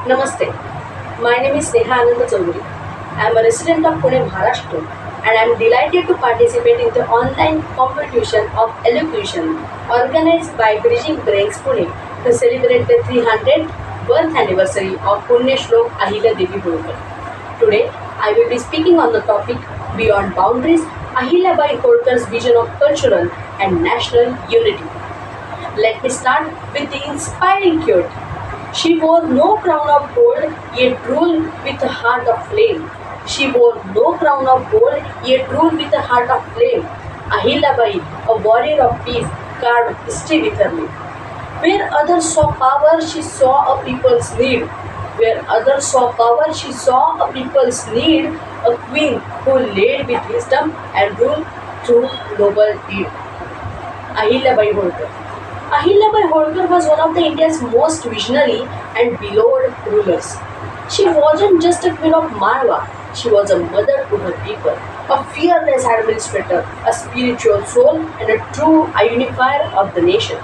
Namaste. My name is Neha Ananda Chaudhary. I am a resident of Pune, Maharashtra, and I am delighted to participate in the online competition of elocution organized by Bridging Brains Pune to celebrate the 300th birth anniversary of Punya Shlok Ahilya Devi Holkar. Today, I will be speaking on the topic Beyond Boundaries, Ahilya Bai Holkar's vision of cultural and national unity. Let me start with the inspiring quote. She wore no crown of gold, yet ruled with a heart of flame. She wore no crown of gold, yet ruled with a heart of flame. Ahilyabai, a warrior of peace, carved history with her name. Where others saw power, she saw a people's need. Where others saw power, she saw a people's need. A queen who led with wisdom and ruled through noble deed. Ahilyabai Holkar. Ahilyabai Holkar was one of the India's most visionary and beloved rulers. She wasn't just a queen of Marwa, she was a mother to her people, a fearless administrator, a spiritual soul, and a true unifier of the nation.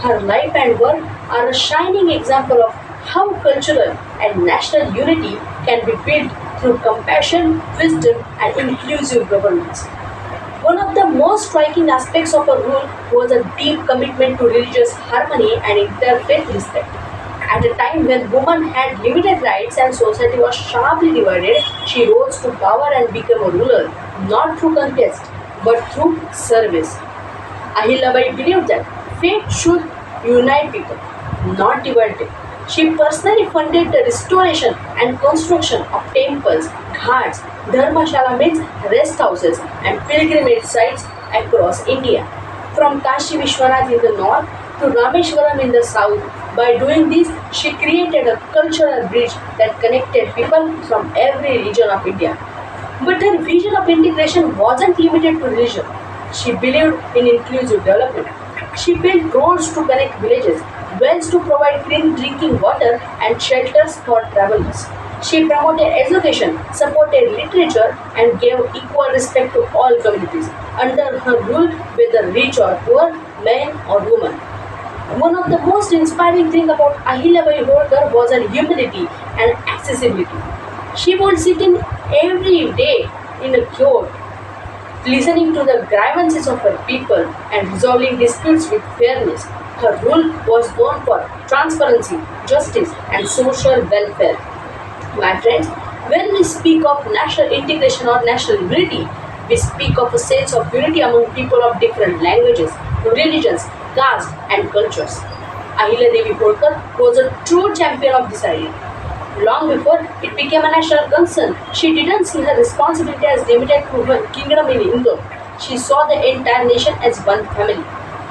Her life and work are a shining example of how cultural and national unity can be built through compassion, wisdom, and inclusive governance. One of the most striking aspects of her rule was a deep commitment to religious harmony and interfaith respect. At a time when women had limited rights and society was sharply divided, she rose to power and became a ruler, not through conquest, but through service. Ahilyabai believed that faith should unite people, not divide them. She personally funded the restoration and construction of temples, ghats, dharmashala means rest houses, and pilgrimage sites across India. From Kashi Vishwanath in the north to Rameshwaram in the south, by doing this, she created a cultural bridge that connected people from every region of India. But her vision of integration wasn't limited to religion. She believed in inclusive development. She built roads to connect villages, wells to provide clean drinking water, and shelters for travelers. She promoted education, supported literature, and gave equal respect to all communities. Under her rule, whether rich or poor, men or women. One of the most inspiring things about Ahilyabai Holkar was her humility and accessibility. She would sit in every day in a court listening to the grievances of her people and resolving disputes with fairness. Her rule was known for transparency, justice, and social welfare. My friends, when we speak of national integration or national unity, we speak of a sense of unity among people of different languages, religions, castes, and cultures. Ahilya Devi Holkar was a true champion of this idea. Long before it became a national concern, she didn't see her responsibility as limited to her kingdom in Indore. She saw the entire nation as one family.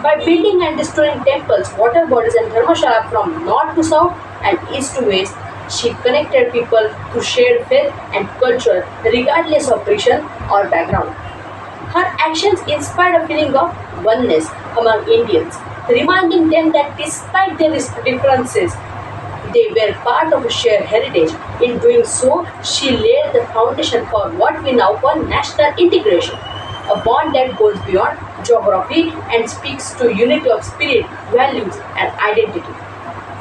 By building and destroying temples, water bodies, and dharmashala from north to south and east to west, she connected people to shared faith and culture regardless of region or background. Her actions inspired a feeling of oneness among Indians, reminding them that despite their differences, they were part of a shared heritage. In doing so, she laid the foundation for what we now call national integration, a bond that goes beyond geography and speaks to unity of spirit, values, and identity.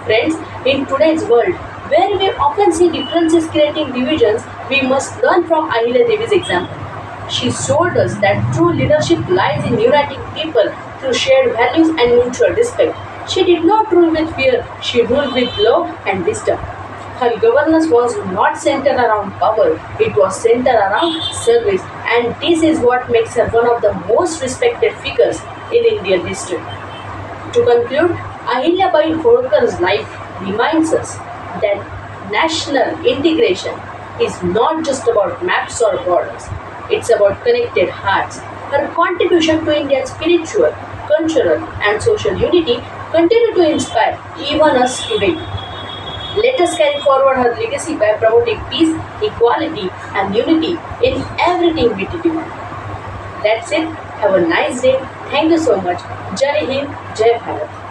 Friends, in today's world, where we often see differences creating divisions, we must learn from Ahilya Devi's example. She showed us that true leadership lies in uniting people through shared values and mutual respect. She did not rule with fear, she ruled with love and wisdom. Her governance was not centered around power, it was centered around service, and this is what makes her one of the most respected figures in Indian history. To conclude, Ahilyabai Holkar's life reminds us that national integration is not just about maps or borders, it's about connected hearts. Her contribution to India's spiritual, cultural, and social unity continue to inspire even us today. Let us carry forward her legacy by promoting peace, equality, and unity in everything we do. That's it. Have a nice day. Thank you so much. Jai Hind, Jai Bharat.